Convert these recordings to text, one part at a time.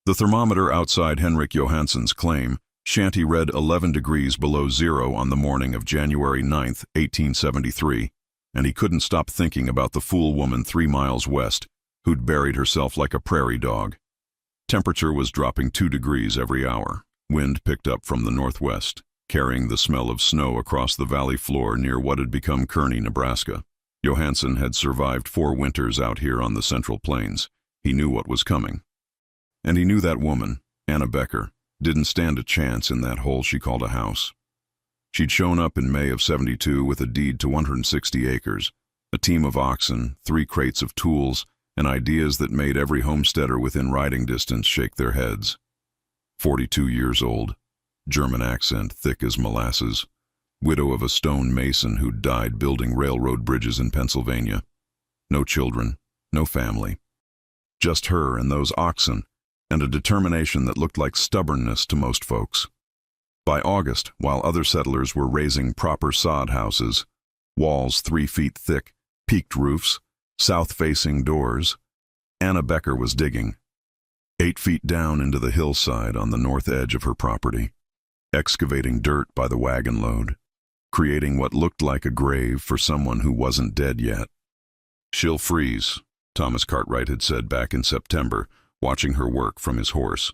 The thermometer outside Henrik Johansson's claim shanty read 11 degrees below zero on the morning of January 9, 1873, and he couldn't stop thinking about the fool woman 3 miles west who'd buried herself like a prairie dog. Temperature was dropping 2 degrees every hour. Wind picked up from the northwest, carrying the smell of snow across the valley floor near what had become Kearney, Nebraska. Johansson had survived 4 winters out here on the Central Plains. He knew what was coming. And he knew that woman, Anna Becker, didn't stand a chance in that hole she called a house. She'd shown up in May of '72 with a deed to 160 acres, a team of oxen, 3 crates of tools, and ideas that made every homesteader within riding distance shake their heads. 42 years old, German accent thick as molasses, widow of a stone mason who'd died building railroad bridges in Pennsylvania. No children, no family. Just her and those oxen, and a determination that looked like stubbornness to most folks. By August, while other settlers were raising proper sod houses, walls 3 feet thick, peaked roofs, south-facing doors, Anna Becker was digging, 8 feet down into the hillside on the north edge of her property, excavating dirt by the wagon load, creating what looked like a grave for someone who wasn't dead yet. "She'll freeze," Thomas Cartwright had said back in September, watching her work from his horse.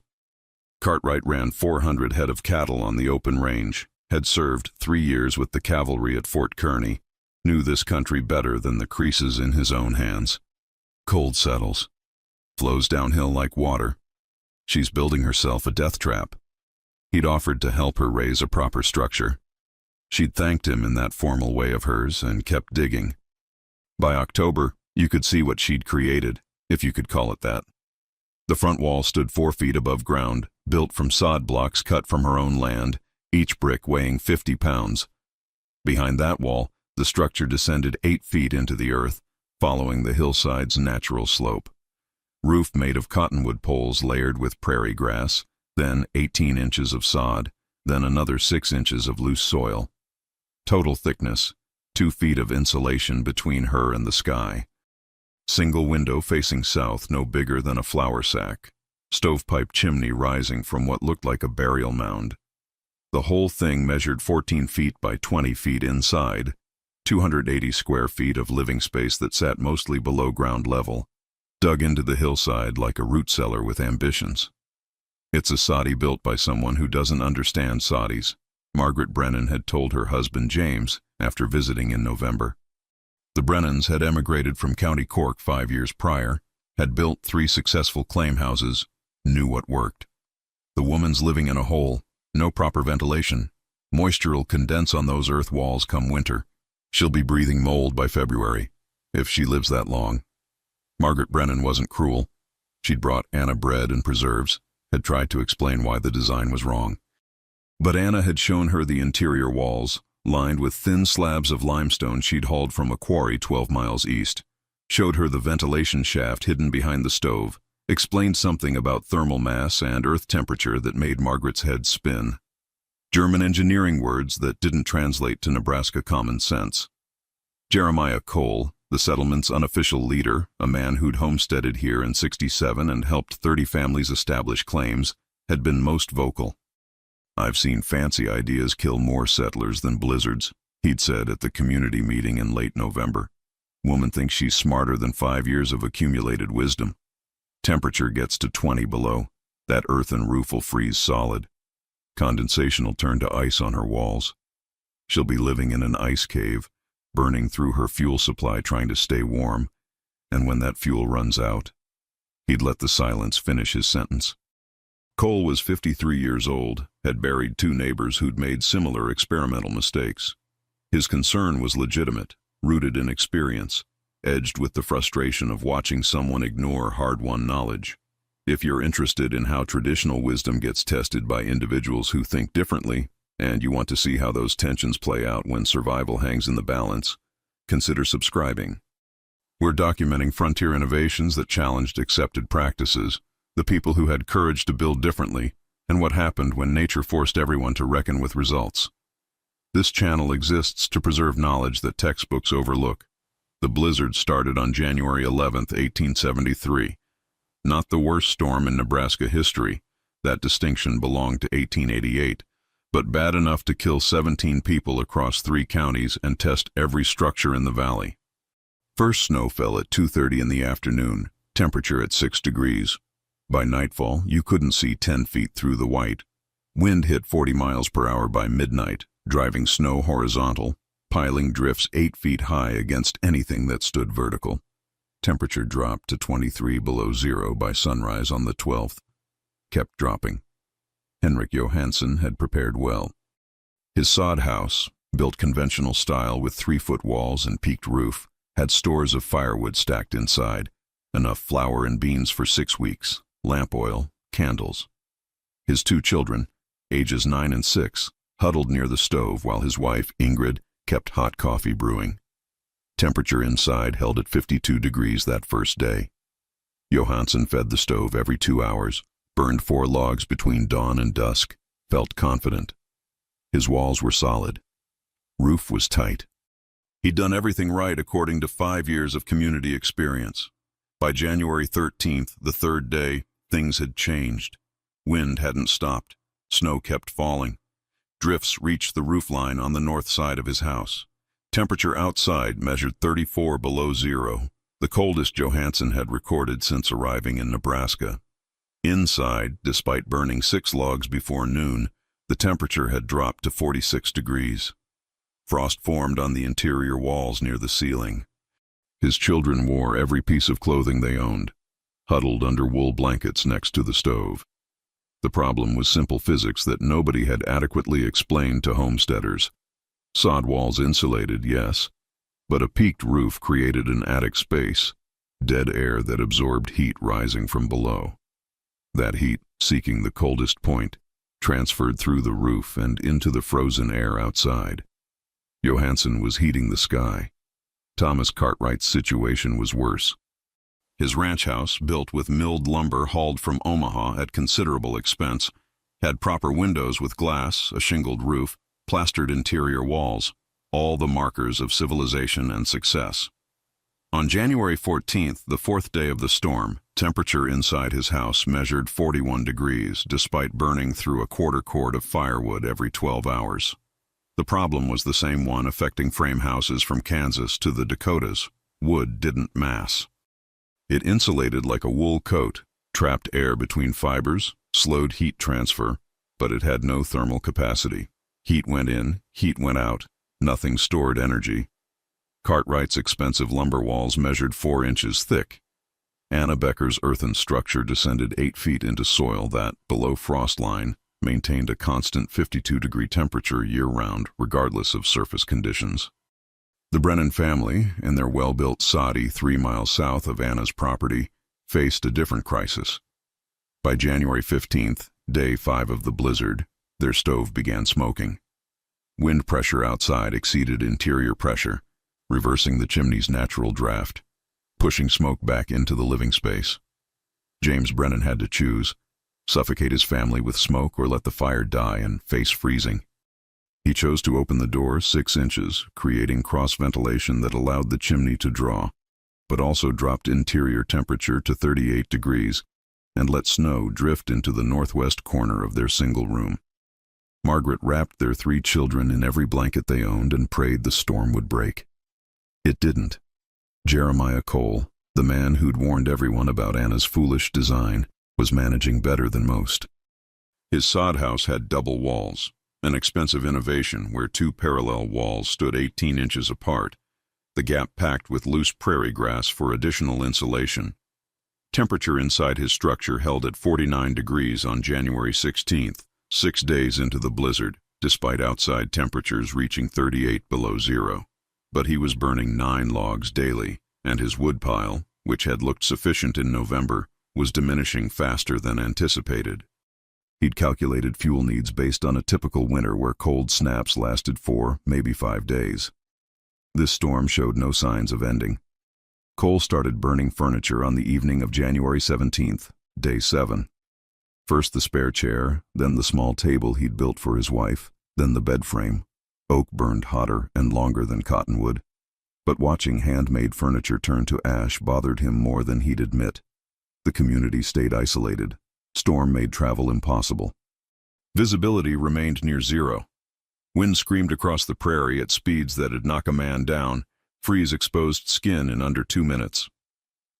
Cartwright ran 400 head of cattle on the open range, had served 3 years with the cavalry at Fort Kearney, knew this country better than the creases in his own hands. Cold settles. Flows downhill like water. She's building herself a death trap. He'd offered to help her raise a proper structure. She'd thanked him in that formal way of hers and kept digging. By October, you could see what she'd created, if you could call it that. The front wall stood 4 feet above ground, built from sod blocks cut from her own land, each brick weighing 50 pounds. Behind that wall, the structure descended 8 feet into the earth, following the hillside's natural slope. Roof made of cottonwood poles layered with prairie grass, then 18 inches of sod, then another 6 inches of loose soil. Total thickness, 2 feet of insulation between her and the sky. Single window facing south, no bigger than a flour sack. Stovepipe chimney rising from what looked like a burial mound. The whole thing measured 14 feet by 20 feet inside, 280 square feet of living space that sat mostly below ground level, dug into the hillside like a root cellar with ambitions. It's a soddy built by someone who doesn't understand soddies, Margaret Brennan had told her husband James after visiting in November. The Brennans had emigrated from County Cork 5 years prior, had built 3 successful claim houses, knew what worked. The woman's living in a hole, no proper ventilation. Moisture'll condense on those earth walls come winter. She'll be breathing mold by February, if she lives that long. Margaret Brennan wasn't cruel. She'd brought Anna bread and preserves, had tried to explain why the design was wrong. But Anna had shown her the interior walls, lined with thin slabs of limestone she'd hauled from a quarry 12 miles east, showed her the ventilation shaft hidden behind the stove, explained something about thermal mass and earth temperature that made Margaret's head spin. German engineering words that didn't translate to Nebraska common sense. Jeremiah Cole, the settlement's unofficial leader, a man who'd homesteaded here in '67 and helped 30 families establish claims, had been most vocal. "I've seen fancy ideas kill more settlers than blizzards," he'd said at the community meeting in late November. "Woman thinks she's smarter than 5 years of accumulated wisdom. Temperature gets to 20 below. That earthen roof will freeze solid. Condensation will turn to ice on her walls. She'll be living in an ice cave, burning through her fuel supply trying to stay warm, and when that fuel runs out..." He'd let the silence finish his sentence. Cole was 53 years old, had buried 2 neighbors who'd made similar experimental mistakes. His concern was legitimate, rooted in experience, edged with the frustration of watching someone ignore hard-won knowledge. If you're interested in how traditional wisdom gets tested by individuals who think differently, and you want to see how those tensions play out when survival hangs in the balance, consider subscribing. We're documenting frontier innovations that challenged accepted practices, the people who had courage to build differently, and what happened when nature forced everyone to reckon with results. This channel exists to preserve knowledge that textbooks overlook. The blizzard started on January 11, 1873. Not the worst storm in Nebraska history, that distinction belonged to 1888, but bad enough to kill 17 people across 3 counties and test every structure in the valley. First snow fell at 2:30 in the afternoon, temperature at 6 degrees. By nightfall, you couldn't see 10 feet through the white. Wind hit 40 miles per hour by midnight, driving snow horizontal, piling drifts 8 feet high against anything that stood vertical. Temperature dropped to 23 below zero by sunrise on the 12th. Kept dropping. Henrik Johansson had prepared well. His sod house, built conventional style with 3-foot walls and peaked roof, had stores of firewood stacked inside, enough flour and beans for 6 weeks, lamp oil, candles. His 2 children, ages 9 and 6, huddled near the stove while his wife, Ingrid, kept hot coffee brewing. Temperature inside held at 52 degrees that first day. Johansson fed the stove every 2 hours, burned 4 logs between dawn and dusk, felt confident. His walls were solid. Roof was tight. He'd done everything right according to 5 years of community experience. By January 13th, the 3rd day, things had changed. Wind hadn't stopped. Snow kept falling. Drifts reached the roofline on the north side of his house. Temperature outside measured 34 below zero, the coldest Johansson had recorded since arriving in Nebraska. Inside, despite burning 6 logs before noon, the temperature had dropped to 46 degrees. Frost formed on the interior walls near the ceiling. His children wore every piece of clothing they owned, huddled under wool blankets next to the stove. The problem was simple physics that nobody had adequately explained to homesteaders. Sod walls insulated, yes, but a peaked roof created an attic space, dead air that absorbed heat rising from below. That heat, seeking the coldest point, transferred through the roof and into the frozen air outside. Johansson was heating the sky. Thomas Cartwright's situation was worse. His ranch house, built with milled lumber hauled from Omaha at considerable expense, had proper windows with glass, a shingled roof, plastered interior walls, all the markers of civilization and success. On January 14th, the 4th day of the storm, temperature inside his house measured 41 degrees, despite burning through a quarter cord of firewood every 12 hours. The problem was the same one affecting frame houses from Kansas to the Dakotas. Wood didn't mass. It insulated like a wool coat, trapped air between fibers, slowed heat transfer, but it had no thermal capacity. Heat went in, heat went out, nothing stored energy. Cartwright's expensive lumber walls measured 4 inches thick. Anna Becker's earthen structure descended 8 feet into soil that, below frost line, maintained a constant 52-degree temperature year-round, regardless of surface conditions. The Brennan family, in their well-built soddy 3 miles south of Anna's property, faced a different crisis. By January 15th, day 5 of the blizzard, their stove began smoking. Wind pressure outside exceeded interior pressure, reversing the chimney's natural draft, pushing smoke back into the living space. James Brennan had to choose: suffocate his family with smoke or let the fire die and face freezing. He chose to open the door 6 inches, creating cross-ventilation that allowed the chimney to draw, but also dropped interior temperature to 38 degrees and let snow drift into the northwest corner of their single room. Margaret wrapped their 3 children in every blanket they owned and prayed the storm would break. It didn't. Jeremiah Cole, the man who'd warned everyone about Anna's foolish design, was managing better than most. His sod house had double walls, an expensive innovation where 2 parallel walls stood 18 inches apart, the gap packed with loose prairie grass for additional insulation. Temperature inside his structure held at 49 degrees on January 16th, 6 days into the blizzard, despite outside temperatures reaching 38 below zero. But he was burning 9 logs daily, and his woodpile, which had looked sufficient in November, was diminishing faster than anticipated. He'd calculated fuel needs based on a typical winter where cold snaps lasted 4, maybe 5 days. This storm showed no signs of ending. Cole started burning furniture on the evening of January 17th, day 7. First the spare chair, then the small table he'd built for his wife, then the bed frame. Oak burned hotter and longer than cottonwood, but watching handmade furniture turn to ash bothered him more than he'd admit. The community stayed isolated. Storm made travel impossible. Visibility remained near zero. Wind screamed across the prairie at speeds that'd knock a man down, freeze exposed skin in under 2 minutes.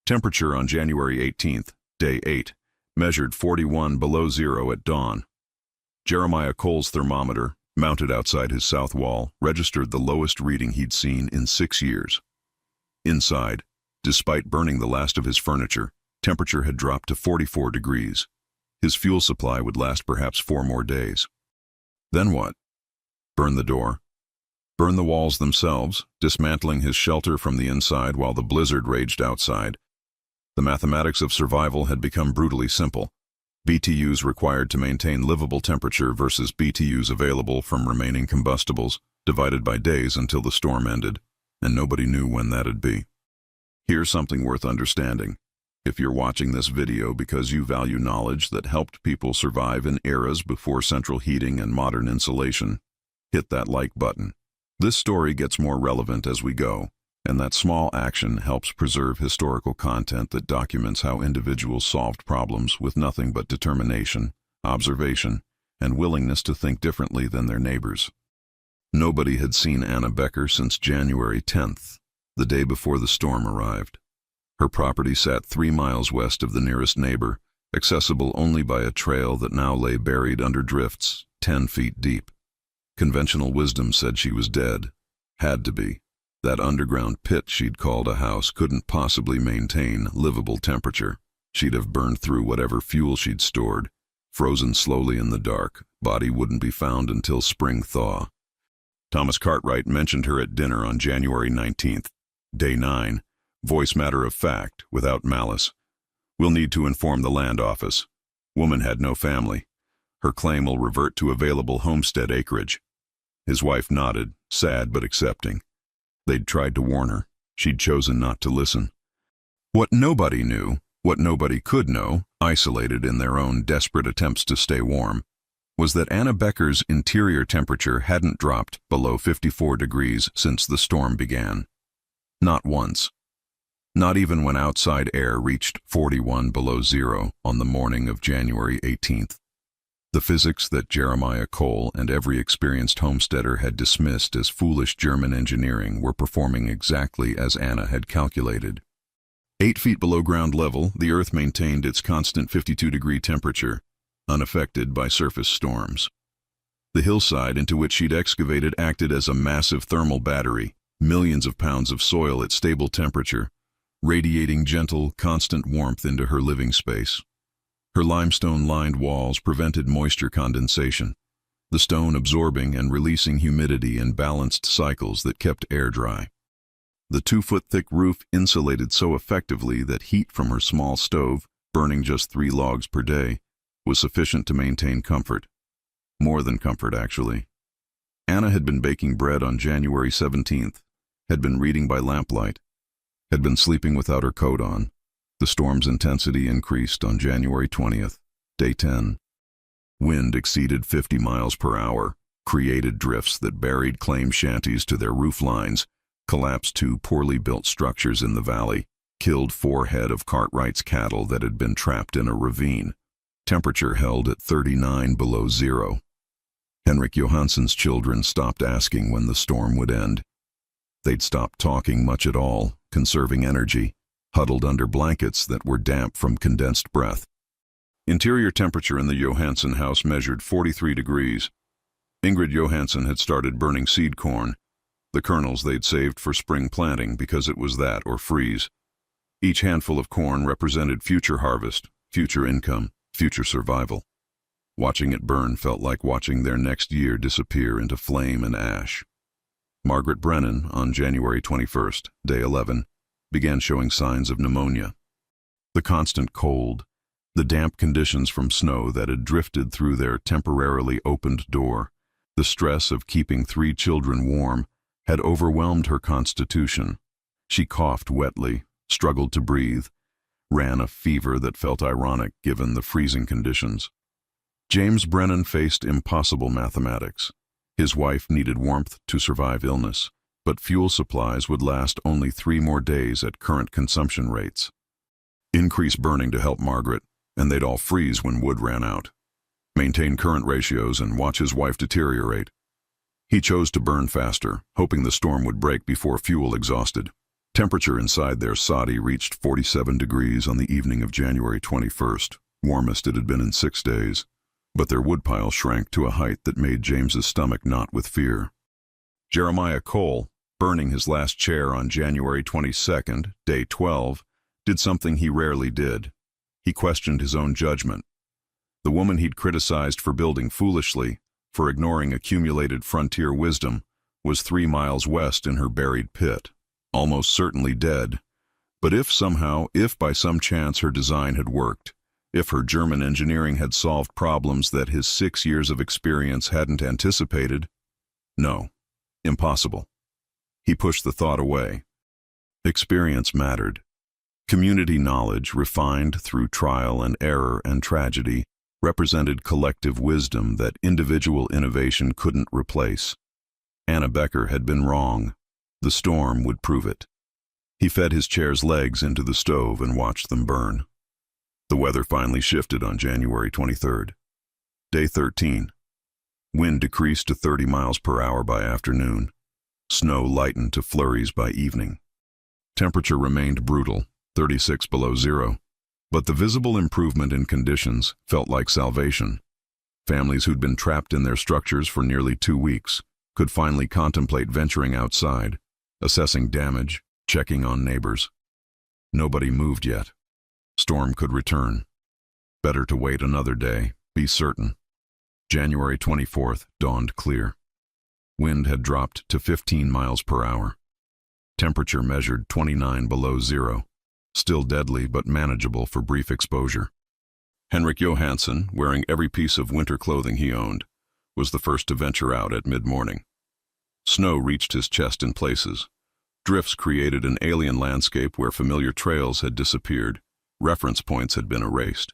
Temperature on January 18th, day 8, measured 41 below zero at dawn. Jeremiah Cole's thermometer, mounted outside his south wall, registered the lowest reading he'd seen in 6 years. Inside, despite burning the last of his furniture, temperature had dropped to 44 degrees. His fuel supply would last perhaps 4 more days. Then what? Burn the door? Burn the walls themselves, dismantling his shelter from the inside while the blizzard raged outside. The mathematics of survival had become brutally simple. BTUs required to maintain livable temperature versus BTUs available from remaining combustibles, divided by days until the storm ended, and nobody knew when that'd be. Here's something worth understanding. If you're watching this video because you value knowledge that helped people survive in eras before central heating and modern insulation, hit that like button. This story gets more relevant as we go, and that small action helps preserve historical content that documents how individuals solved problems with nothing but determination, observation, and willingness to think differently than their neighbors. Nobody had seen Anna Becker since January 10th, the day before the storm arrived. Her property sat 3 miles west of the nearest neighbor, accessible only by a trail that now lay buried under drifts 10 feet deep. Conventional wisdom said she was dead. Had to be. That underground pit she'd called a house couldn't possibly maintain livable temperature. She'd have burned through whatever fuel she'd stored. Frozen slowly in the dark, body wouldn't be found until spring thaw. Thomas Cartwright mentioned her at dinner on January 19th, day 9. Voice matter of fact, without malice. We'll need to inform the land office. Woman had no family. Her claim will revert to available homestead acreage. His wife nodded, sad but accepting. They'd tried to warn her. She'd chosen not to listen. What nobody knew, what nobody could know, isolated in their own desperate attempts to stay warm, was that Anna Becker's interior temperature hadn't dropped below 54 degrees since the storm began. Not once. Not even when outside air reached 41 below zero on the morning of January 18th. The physics that Jeremiah Cole and every experienced homesteader had dismissed as foolish German engineering were performing exactly as Anna had calculated. 8 feet below ground level, the Earth maintained its constant 52-degree temperature, unaffected by surface storms. The hillside into which she'd excavated acted as a massive thermal battery, millions of pounds of soil at stable temperature, radiating gentle, constant warmth into her living space. Her limestone-lined walls prevented moisture condensation, the stone absorbing and releasing humidity in balanced cycles that kept air dry. The 2-foot-thick roof insulated so effectively that heat from her small stove, burning just 3 logs per day, was sufficient to maintain comfort. More than comfort, actually. Anna had been baking bread on January 17th, had been reading by lamplight, had been sleeping without her coat on. The storm's intensity increased on January 20th, day 10. Wind exceeded 50 miles per hour, created drifts that buried claim shanties to their roof lines, collapsed 2 poorly built structures in the valley, killed 4 head of Cartwright's cattle that had been trapped in a ravine. Temperature held at 39 below zero. Henrik Johansson's children stopped asking when the storm would end. They'd stopped talking much at all, conserving energy, huddled under blankets that were damp from condensed breath. Interior temperature in the Johansson house measured 43 degrees. Ingrid Johansson had started burning seed corn, the kernels they'd saved for spring planting because it was that or freeze. Each handful of corn represented future harvest, future income, future survival. Watching it burn felt like watching their next year disappear into flame and ash. Margaret Brennan, on January 21st, day 11, began showing signs of pneumonia. The constant cold, the damp conditions from snow that had drifted through their temporarily opened door, the stress of keeping 3 children warm, had overwhelmed her constitution. She coughed wetly, struggled to breathe, ran a fever that felt ironic given the freezing conditions. James Brennan faced impossible mathematics. His wife needed warmth to survive illness, but fuel supplies would last only 3 more days at current consumption rates. Increase burning to help Margaret, and they'd all freeze when wood ran out. Maintain current ratios and watch his wife deteriorate. He chose to burn faster, hoping the storm would break before fuel exhausted. Temperature inside their soddy reached 47 degrees on the evening of January 21st, warmest it had been in 6 days. But their woodpile shrank to a height that made James's stomach knot with fear. Jeremiah Cole, burning his last chair on January 22nd, day 12, did something he rarely did. He questioned his own judgment. The woman he'd criticized for building foolishly, for ignoring accumulated frontier wisdom, was 3 miles west in her buried pit, almost certainly dead. But if by some chance her design had worked, if her German engineering had solved problems that his 6 years of experience hadn't anticipated, no, impossible. He pushed the thought away. Experience mattered. Community knowledge, refined through trial and error and tragedy, represented collective wisdom that individual innovation couldn't replace. Anna Becker had been wrong. The storm would prove it. He fed his chair's legs into the stove and watched them burn. The weather finally shifted on January 23rd. Day 13. Wind decreased to 30 miles per hour by afternoon. Snow lightened to flurries by evening. Temperature remained brutal, 36 below zero. But the visible improvement in conditions felt like salvation. Families who'd been trapped in their structures for nearly 2 weeks could finally contemplate venturing outside, assessing damage, checking on neighbors. Nobody moved yet. Storm could return. Better to wait another day, be certain. January 24th dawned clear. Wind had dropped to 15 miles per hour. Temperature measured 29 below zero. Still deadly but manageable for brief exposure. Henrik Johansson, wearing every piece of winter clothing he owned, was the first to venture out at mid-morning. Snow reached his chest in places. Drifts created an alien landscape where familiar trails had disappeared. Reference points had been erased.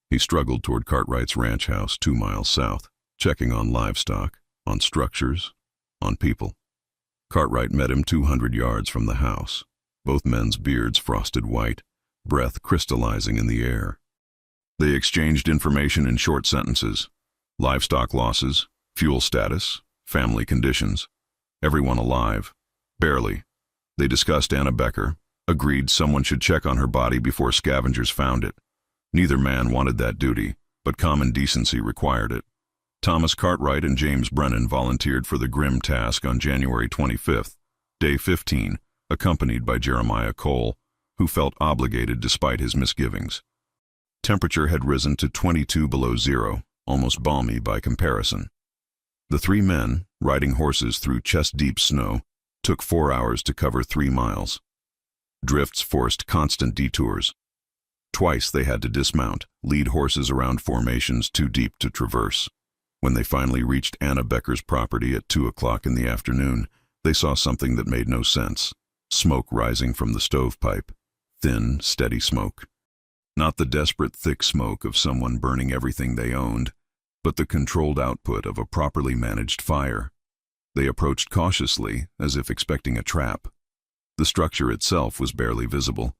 He struggled toward Cartwright's ranch house 2 miles south, checking on livestock, on structures, on people. Cartwright met him 200 yards from the house. Both men's beards frosted white, breath crystallizing in the air. They exchanged information in short sentences. Livestock losses, fuel status, family conditions. Everyone alive. Barely. They discussed Anna Becker, agreed someone should check on her body before scavengers found it. Neither man wanted that duty, but common decency required it. Thomas Cartwright and James Brennan volunteered for the grim task on January 25th, day 15, accompanied by Jeremiah Cole, who felt obligated despite his misgivings. Temperature had risen to 22 below zero, almost balmy by comparison. The 3 men, riding horses through chest-deep snow, took 4 hours to cover 3 miles. Drifts forced constant detours. Twice they had to dismount, lead horses around formations too deep to traverse. When they finally reached Anna Becker's property at 2 o'clock in the afternoon, they saw something that made no sense. Smoke rising from the stovepipe. Thin, steady smoke. Not the desperate, thick smoke of someone burning everything they owned, but the controlled output of a properly managed fire. They approached cautiously, as if expecting a trap. The structure itself was barely visible.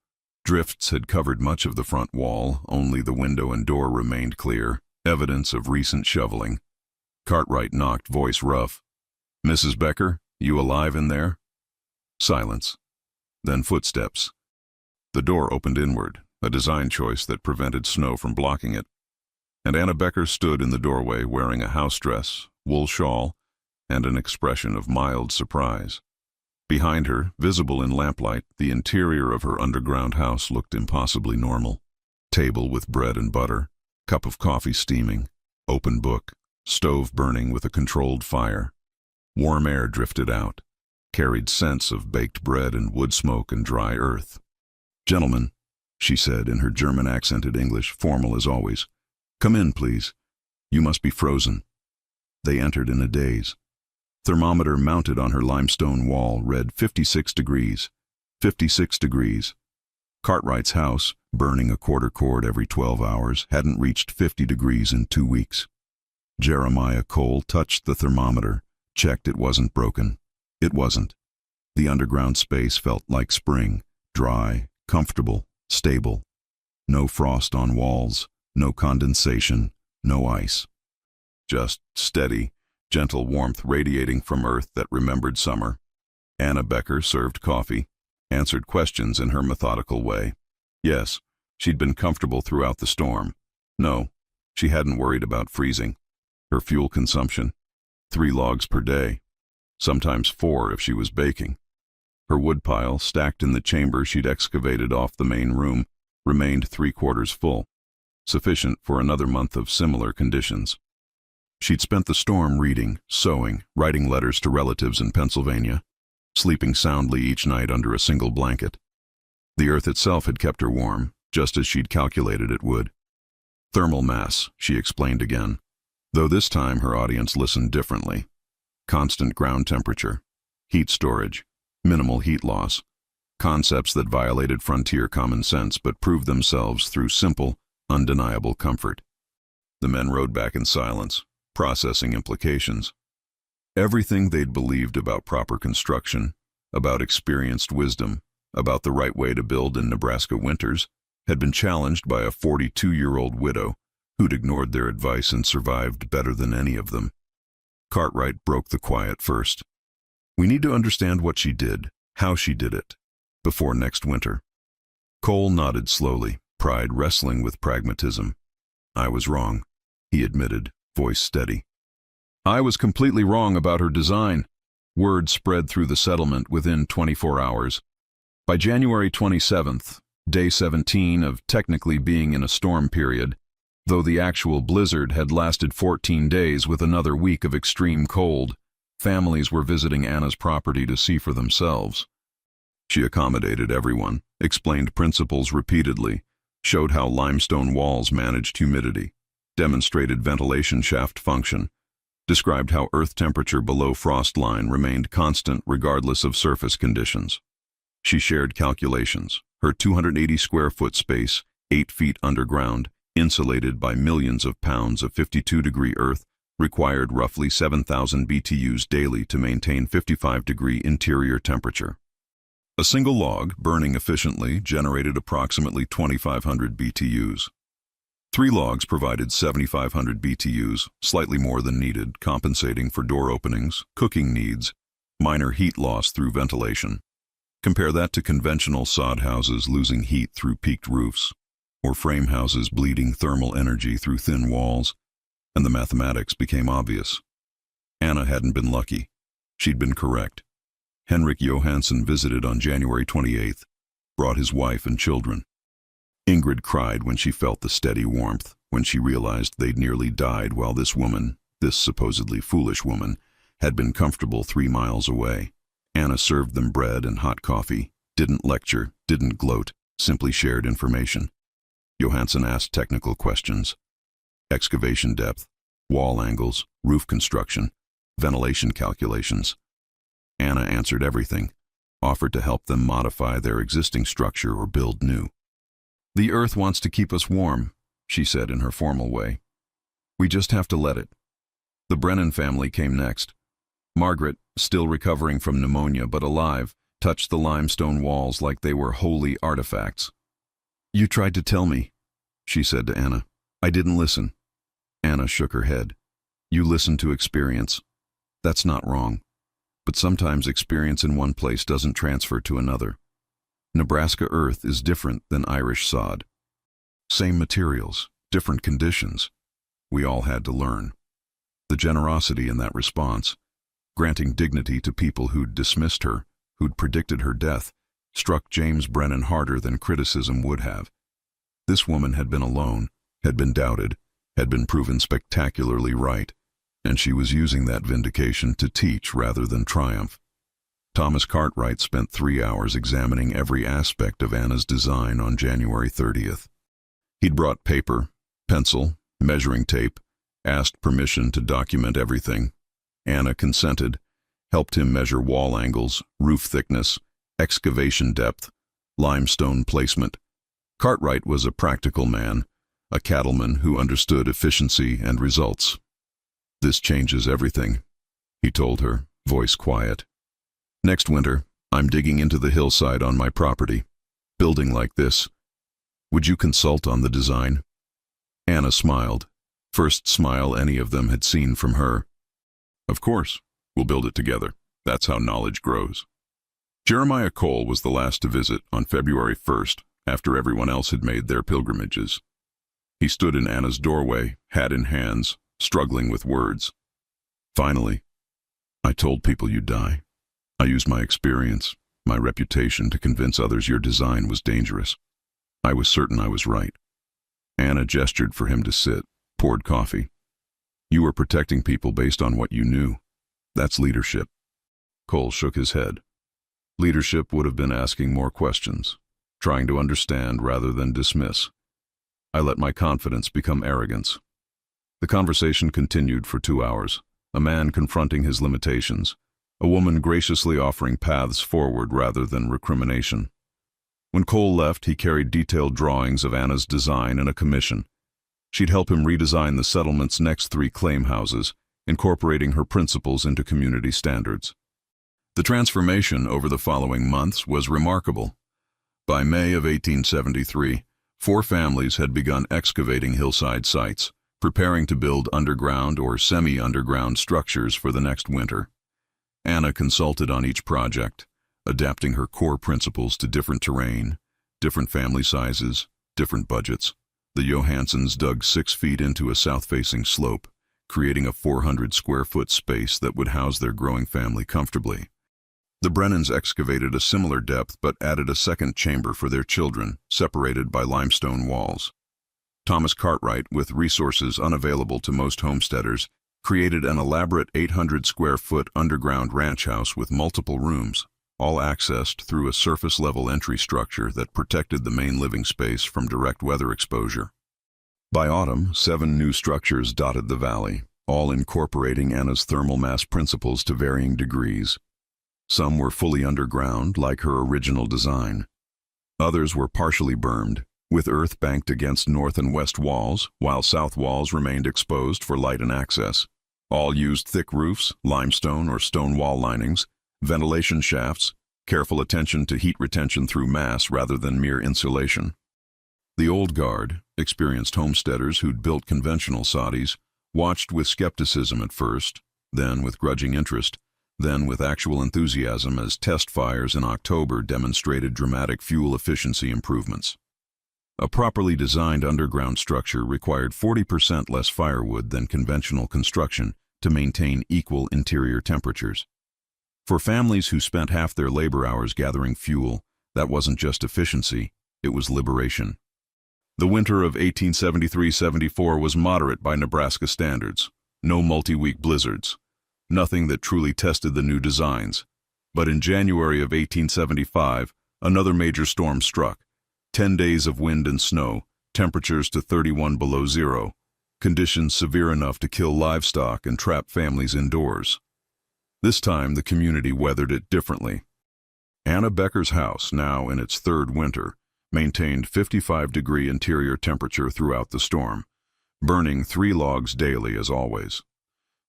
Drifts had covered much of the front wall, only the window and door remained clear, evidence of recent shoveling. Cartwright knocked, voice rough. "Mrs. Becker, you alive in there?" Silence. Then footsteps. The door opened inward, a design choice that prevented snow from blocking it. And Anna Becker stood in the doorway wearing a house dress, wool shawl, and an expression of mild surprise. Behind her, visible in lamplight, the interior of her underground house looked impossibly normal. Table with bread and butter, cup of coffee steaming, open book, stove burning with a controlled fire. Warm air drifted out, carried scents of baked bread and wood smoke and dry earth. "Gentlemen," she said in her German-accented English, formal as always. "Come in, please. You must be frozen." They entered in a daze. Thermometer mounted on her limestone wall read 56 degrees. 56 degrees. Cartwright's house, burning a quarter cord every 12 hours, hadn't reached 50 degrees in 2 weeks. Jeremiah Cole touched the thermometer, checked it wasn't broken. It wasn't. The underground space felt like spring, dry, comfortable, stable. No frost on walls, no condensation, no ice. Just steady, gentle warmth radiating from earth that remembered summer. Anna Becker served coffee, answered questions in her methodical way. Yes, she'd been comfortable throughout the storm. No, she hadn't worried about freezing. Her fuel consumption, 3 logs per day, sometimes 4 if she was baking. Her woodpile, stacked in the chamber she'd excavated off the main room, remained 3/4 full, sufficient for another month of similar conditions. She'd spent the storm reading, sewing, writing letters to relatives in Pennsylvania, sleeping soundly each night under a single blanket. The earth itself had kept her warm, just as she'd calculated it would. Thermal mass, she explained again, though this time her audience listened differently. Constant ground temperature, heat storage, minimal heat loss, concepts that violated frontier common sense but proved themselves through simple, undeniable comfort. The men rode back in silence, processing implications. Everything they'd believed about proper construction, about experienced wisdom, about the right way to build in Nebraska winters, had been challenged by a 42-year-old widow who'd ignored their advice and survived better than any of them. Cartwright broke the quiet first. We need to understand what she did, how she did it, before next winter. Cole nodded slowly, pride wrestling with pragmatism. I was wrong, he admitted, voice steady. I was completely wrong about her design. Word spread through the settlement within 24 hours. By January 27th, day 17 of technically being in a storm period, though the actual blizzard had lasted 14 days with another week of extreme cold, families were visiting Anna's property to see for themselves. She accommodated everyone, explained principles repeatedly, showed how limestone walls managed humidity, demonstrated ventilation shaft function, described how earth temperature below frost line remained constant regardless of surface conditions. She shared calculations. Her 280 square foot space, 8 feet underground, insulated by millions of pounds of 52-degree earth, required roughly 7,000 BTUs daily to maintain 55-degree interior temperature. A single log, burning efficiently, generated approximately 2,500 BTUs. 3 logs provided 7,500 BTUs, slightly more than needed, compensating for door openings, cooking needs, minor heat loss through ventilation. Compare that to conventional sod houses losing heat through peaked roofs, or frame houses bleeding thermal energy through thin walls, and the mathematics became obvious. Anna hadn't been lucky. She'd been correct. Henrik Johansson visited on January 28th, brought his wife and children. Ingrid cried when she felt the steady warmth, when she realized they'd nearly died while this woman, this supposedly foolish woman, had been comfortable 3 miles away. Anna served them bread and hot coffee, didn't lecture, didn't gloat, simply shared information. Johansson asked technical questions. Excavation depth, wall angles, roof construction, ventilation calculations. Anna answered everything, offered to help them modify their existing structure or build new. The earth wants to keep us warm, she said in her formal way. We just have to let it. The Brennan family came next. Margaret, still recovering from pneumonia but alive, touched the limestone walls like they were holy artifacts. You tried to tell me, she said to Anna. I didn't listen. Anna shook her head. You listened to experience. That's not wrong. But sometimes experience in one place doesn't transfer to another. Nebraska earth is different than Irish sod. Same materials, different conditions. We all had to learn. The generosity in that response, granting dignity to people who'd dismissed her, who'd predicted her death, struck James Brennan harder than criticism would have. This woman had been alone, had been doubted, had been proven spectacularly right, and she was using that vindication to teach rather than triumph. Thomas Cartwright spent 3 hours examining every aspect of Anna's design on January 30th. He'd brought paper, pencil, measuring tape, asked permission to document everything. Anna consented, helped him measure wall angles, roof thickness, excavation depth, limestone placement. Cartwright was a practical man, a cattleman who understood efficiency and results. This changes everything, he told her, voice quiet. Next winter, I'm digging into the hillside on my property. Building like this. Would you consult on the design? Anna smiled. First smile any of them had seen from her. Of course, we'll build it together. That's how knowledge grows. Jeremiah Cole was the last to visit on February 1st, after everyone else had made their pilgrimages. He stood in Anna's doorway, hat in hands, struggling with words. Finally, I told people you'd die. I used my experience, my reputation to convince others your design was dangerous. I was certain I was right. Anna gestured for him to sit, poured coffee. You were protecting people based on what you knew. That's leadership. Cole shook his head. Leadership would have been asking more questions, trying to understand rather than dismiss. I let my confidence become arrogance. The conversation continued for 2 hours, a man confronting his limitations, a woman graciously offering paths forward rather than recrimination. When Cole left, he carried detailed drawings of Anna's design and a commission. She'd help him redesign the settlement's next 3 claim houses, incorporating her principles into community standards. The transformation over the following months was remarkable. By May of 1873, 4 families had begun excavating hillside sites, preparing to build underground or semi-underground structures for the next winter. Anna consulted on each project, adapting her core principles to different terrain, different family sizes, different budgets. The Johansons dug 6 feet into a south-facing slope, creating a 400-square-foot space that would house their growing family comfortably. The Brennans excavated a similar depth but added a second chamber for their children, separated by limestone walls. Thomas Cartwright, with resources unavailable to most homesteaders, created an elaborate 800-square-foot underground ranch house with multiple rooms, all accessed through a surface-level entry structure that protected the main living space from direct weather exposure. By autumn, 7 new structures dotted the valley, all incorporating Anna's thermal mass principles to varying degrees. Some were fully underground, like her original design. Others were partially bermed, with earth banked against north and west walls, while south walls remained exposed for light and access. All used thick roofs, limestone or stone wall linings, ventilation shafts, careful attention to heat retention through mass rather than mere insulation. The old guard, experienced homesteaders who'd built conventional soddies, watched with skepticism at first, then with grudging interest, then with actual enthusiasm as test fires in October demonstrated dramatic fuel efficiency improvements. A properly designed underground structure required 40% less firewood than conventional construction to maintain equal interior temperatures. For families who spent half their labor hours gathering fuel, that wasn't just efficiency, it was liberation. The winter of 1873-74 was moderate by Nebraska standards. No multi-week blizzards. Nothing that truly tested the new designs. But in January of 1875, another major storm struck. 10 days of wind and snow, temperatures to 31 below zero, conditions severe enough to kill livestock and trap families indoors. This time, the community weathered it differently. Anna Becker's house, now in its 3rd winter, maintained 55-degree interior temperature throughout the storm, burning 3 logs daily as always.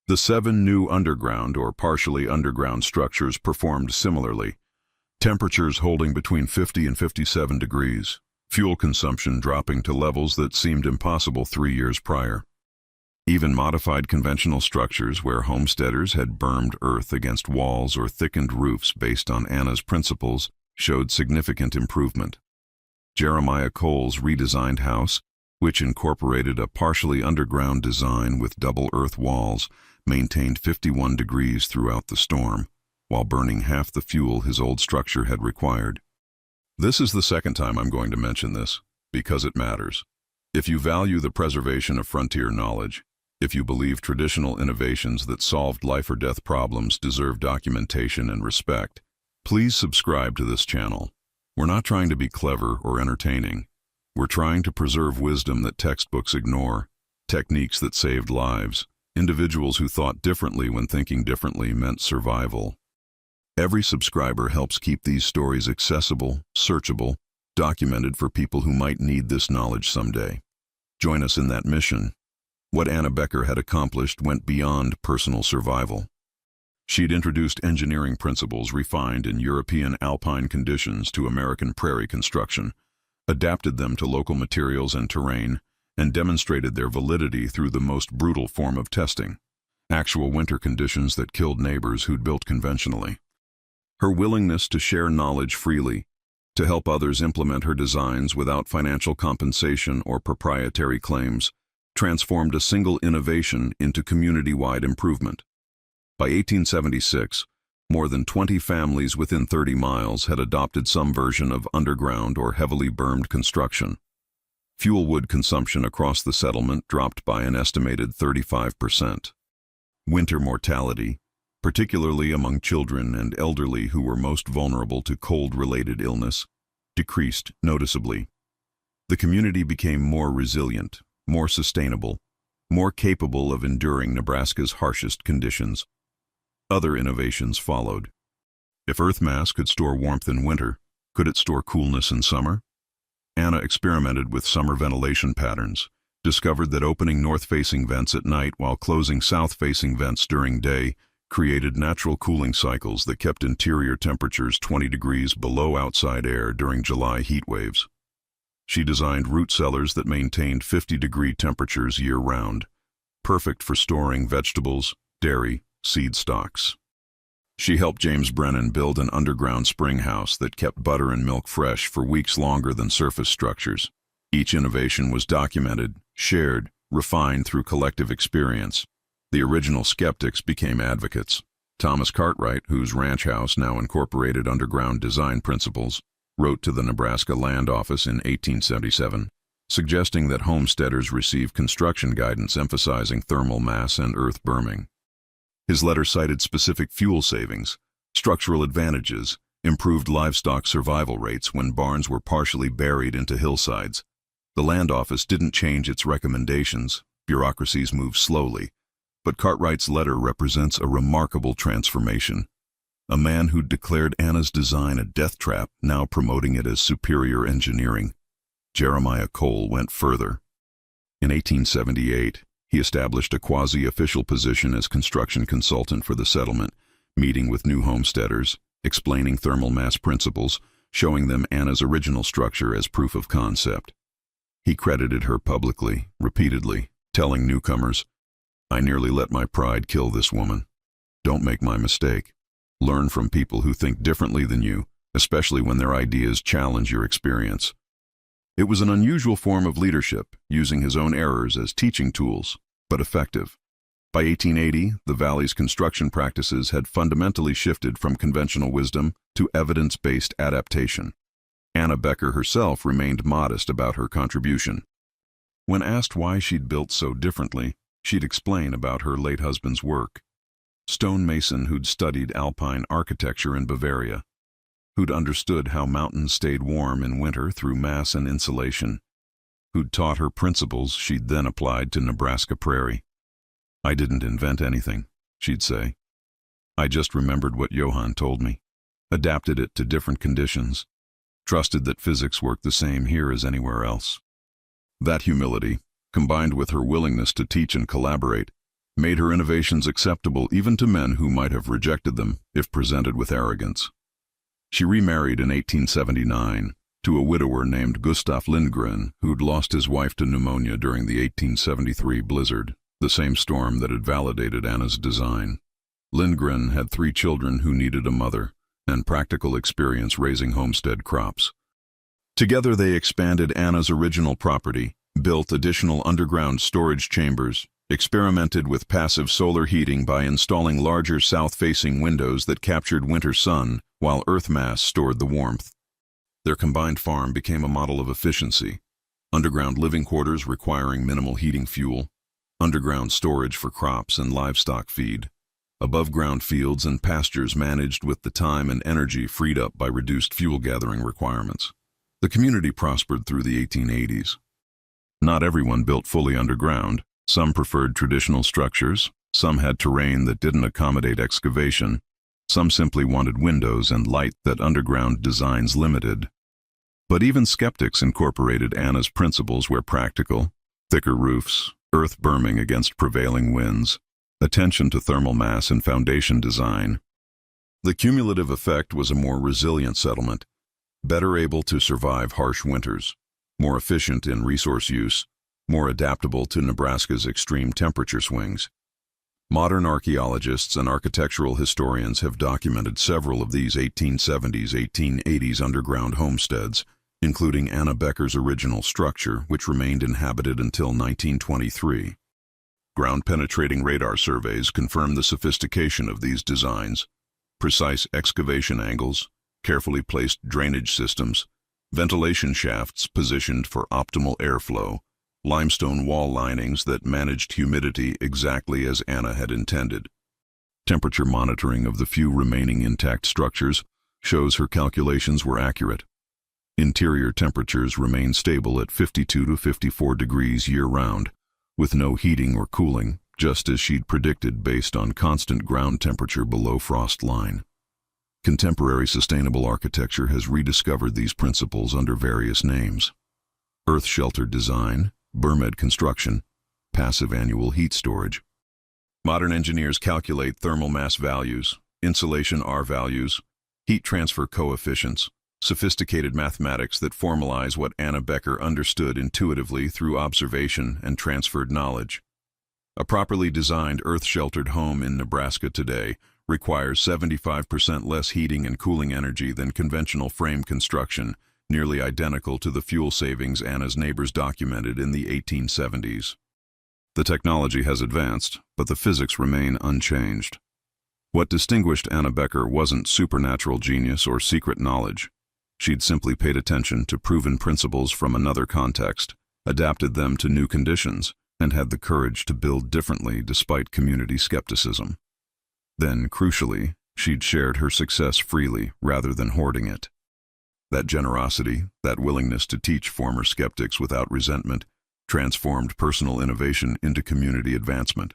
The 7 new underground or partially underground structures performed similarly, temperatures holding between 50 and 57 degrees, fuel consumption dropping to levels that seemed impossible 3 years prior. Even modified conventional structures where homesteaders had bermed earth against walls or thickened roofs based on Anna's principles showed significant improvement. Jeremiah Cole's redesigned house, which incorporated a partially underground design with double earth walls, maintained 51 degrees throughout the storm, while burning half the fuel his old structure had required. This is the second time I'm going to mention this, because it matters. If you value the preservation of frontier knowledge, if you believe traditional innovations that solved life or death problems deserve documentation and respect, please subscribe to this channel. We're not trying to be clever or entertaining. We're trying to preserve wisdom that textbooks ignore, techniques that saved lives, individuals who thought differently when thinking differently meant survival. Every subscriber helps keep these stories accessible, searchable, documented for people who might need this knowledge someday. Join us in that mission. What Anna Becker had accomplished went beyond personal survival. She'd introduced engineering principles refined in European alpine conditions to American prairie construction, adapted them to local materials and terrain, and demonstrated their validity through the most brutal form of testing, actual winter conditions that killed neighbors who'd built conventionally. Her willingness to share knowledge freely, to help others implement her designs without financial compensation or proprietary claims, transformed a single innovation into community-wide improvement. By 1876, more than 20 families within 30 miles had adopted some version of underground or heavily bermed construction. Fuel wood consumption across the settlement dropped by an estimated 35%. Winter mortality, particularly among children and elderly who were most vulnerable to cold-related illness, decreased noticeably. The community became more resilient, more sustainable, more capable of enduring Nebraska's harshest conditions. Other innovations followed. If earth mass could store warmth in winter, could it store coolness in summer? Anna experimented with summer ventilation patterns, discovered that opening north-facing vents at night while closing south-facing vents during day created natural cooling cycles that kept interior temperatures 20 degrees below outside air during July heat waves. She designed root cellars that maintained 50-degree temperatures year-round, perfect for storing vegetables, dairy, seed stocks. She helped James Brennan build an underground spring house that kept butter and milk fresh for weeks longer than surface structures. Each innovation was documented, shared, refined through collective experience. The original skeptics became advocates. Thomas Cartwright, whose ranch house now incorporated underground design principles, wrote to the Nebraska Land Office in 1877, suggesting that homesteaders receive construction guidance emphasizing thermal mass and earth berming. His letter cited specific fuel savings, structural advantages, improved livestock survival rates when barns were partially buried into hillsides. The Land Office didn't change its recommendations. Bureaucracies move slowly. But Cartwright's letter represents a remarkable transformation. A man who'd declared Anna's design a death trap, now promoting it as superior engineering. Jeremiah Cole went further. In 1878, he established a quasi-official position as construction consultant for the settlement, meeting with new homesteaders, explaining thermal mass principles, showing them Anna's original structure as proof of concept. He credited her publicly, repeatedly, telling newcomers, "I nearly let my pride kill this woman. Don't make my mistake. Learn from people who think differently than you, especially when their ideas challenge your experience." It was an unusual form of leadership, using his own errors as teaching tools, but effective. By 1880, the Valley's construction practices had fundamentally shifted from conventional wisdom to evidence-based adaptation. Anna Becker herself remained modest about her contribution. When asked why she'd built so differently, she'd explain about her late husband's work. Stonemason who'd studied alpine architecture in Bavaria, who'd understood how mountains stayed warm in winter through mass and insulation, who'd taught her principles she'd then applied to Nebraska prairie. "I didn't invent anything," she'd say. "I just remembered what Johann told me, adapted it to different conditions, trusted that physics worked the same here as anywhere else." That humility, combined with her willingness to teach and collaborate, made her innovations acceptable even to men who might have rejected them if presented with arrogance. She remarried in 1879 to a widower named Gustav Lindgren, who'd lost his wife to pneumonia during the 1873 blizzard, the same storm that had validated Anna's design. Lindgren had 3 children who needed a mother, and practical experience raising homestead crops. Together they expanded Anna's original property, built additional underground storage chambers, experimented with passive solar heating by installing larger south-facing windows that captured winter sun while earth mass stored the warmth. Their combined farm became a model of efficiency. Underground living quarters requiring minimal heating fuel, underground storage for crops and livestock feed, above-ground fields and pastures managed with the time and energy freed up by reduced fuel gathering requirements. The community prospered through the 1880s. Not everyone built fully underground. Some preferred traditional structures, some had terrain that didn't accommodate excavation, some simply wanted windows and light that underground designs limited. But even skeptics incorporated Anna's principles where practical: thicker roofs, earth berming against prevailing winds, attention to thermal mass and foundation design. The cumulative effect was a more resilient settlement, better able to survive harsh winters, more efficient in resource use, more adaptable to Nebraska's extreme temperature swings. Modern archaeologists and architectural historians have documented several of these 1870s-1880s underground homesteads, including Anna Becker's original structure, which remained inhabited until 1923. Ground-penetrating radar surveys confirm the sophistication of these designs. Precise excavation angles, carefully placed drainage systems, ventilation shafts positioned for optimal airflow, limestone wall linings that managed humidity exactly as Anna had intended. Temperature monitoring of the few remaining intact structures shows her calculations were accurate. Interior temperatures remain stable at 52 to 54 degrees year-round, with no heating or cooling, just as she'd predicted based on constant ground temperature below frost line. Contemporary sustainable architecture has rediscovered these principles under various names: earth-sheltered design, bermed construction, passive annual heat storage. Modern engineers calculate thermal mass values, insulation R values, heat transfer coefficients, sophisticated mathematics that formalize what Anna Becker understood intuitively through observation and transferred knowledge. A properly designed earth-sheltered home in Nebraska today requires 75% less heating and cooling energy than conventional frame construction, nearly identical to the fuel savings Anna's neighbors documented in the 1870s. The technology has advanced, but the physics remain unchanged. What distinguished Anna Becker wasn't supernatural genius or secret knowledge. She'd simply paid attention to proven principles from another context, adapted them to new conditions, and had the courage to build differently despite community skepticism. Then, crucially, she'd shared her success freely rather than hoarding it. That generosity, that willingness to teach former skeptics without resentment, transformed personal innovation into community advancement.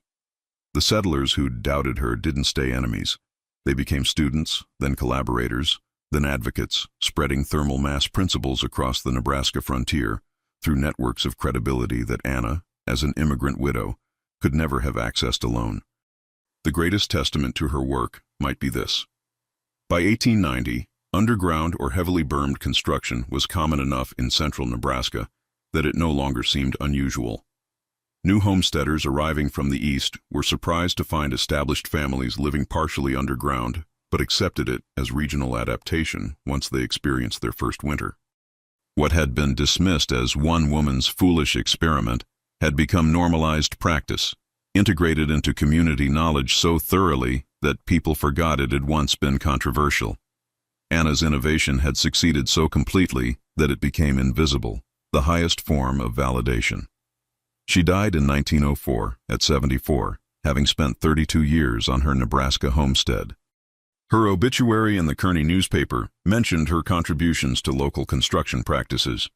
The settlers who'd doubted her didn't stay enemies. They became students, then collaborators, then advocates, spreading thermal mass principles across the Nebraska frontier through networks of credibility that Anna, as an immigrant widow, could never have accessed alone. The greatest testament to her work might be this. By 1890, underground or heavily bermed construction was common enough in central Nebraska that it no longer seemed unusual. New homesteaders arriving from the east were surprised to find established families living partially underground, but accepted it as regional adaptation once they experienced their first winter. What had been dismissed as one woman's foolish experiment had become normalized practice, integrated into community knowledge so thoroughly that people forgot it had once been controversial. Anna's innovation had succeeded so completely that it became invisible, the highest form of validation. She died in 1904 at 74, having spent 32 years on her Nebraska homestead. Her obituary in the Kearney newspaper mentioned her contributions to local construction practices,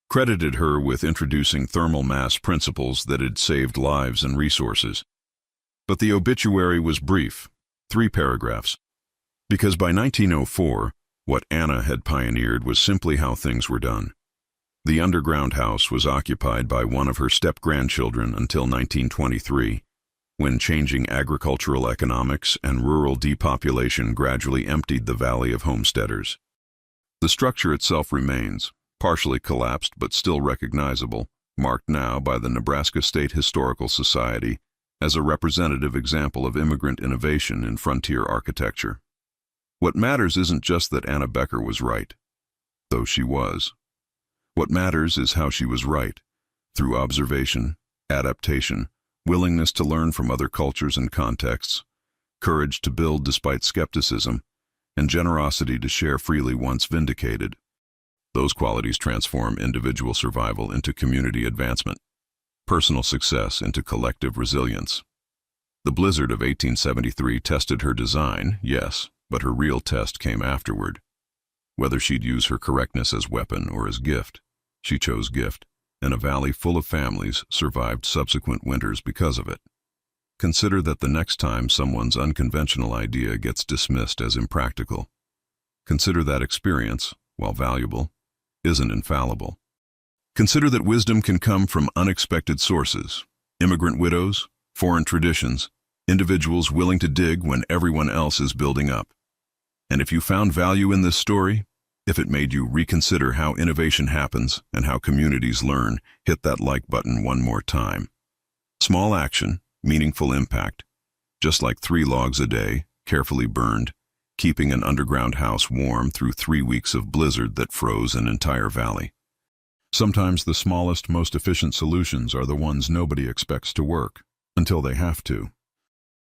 credited her with introducing thermal mass principles that had saved lives and resources. But the obituary was brief, 3 paragraphs, because by 1904, what Anna had pioneered was simply how things were done. The underground house was occupied by one of her step-grandchildren until 1923, when changing agricultural economics and rural depopulation gradually emptied the valley of homesteaders. The structure itself remains, partially collapsed but still recognizable, marked now by the Nebraska State Historical Society as a representative example of immigrant innovation in frontier architecture. What matters isn't just that Anna Becker was right, though she was. What matters is how she was right, through observation, adaptation, willingness to learn from other cultures and contexts, courage to build despite skepticism, and generosity to share freely once vindicated. Those qualities transform individual survival into community advancement, personal success into collective resilience. The blizzard of 1873 tested her design, yes, but her real test came afterward. Whether she'd use her correctness as weapon or as gift, she chose gift, and a valley full of families survived subsequent winters because of it. Consider that the next time someone's unconventional idea gets dismissed as impractical. Consider that experience, while valuable, isn't infallible. Consider that wisdom can come from unexpected sources: immigrant widows, foreign traditions, individuals willing to dig when everyone else is building up. And if you found value in this story, If it made you reconsider how innovation happens and how communities learn, hit that like button one more time. Small action, meaningful impact. Just like 3 logs a day, carefully burned, keeping an underground house warm through 3 weeks of blizzard that froze an entire valley. Sometimes the smallest, most efficient solutions are the ones nobody expects to work, until they have to.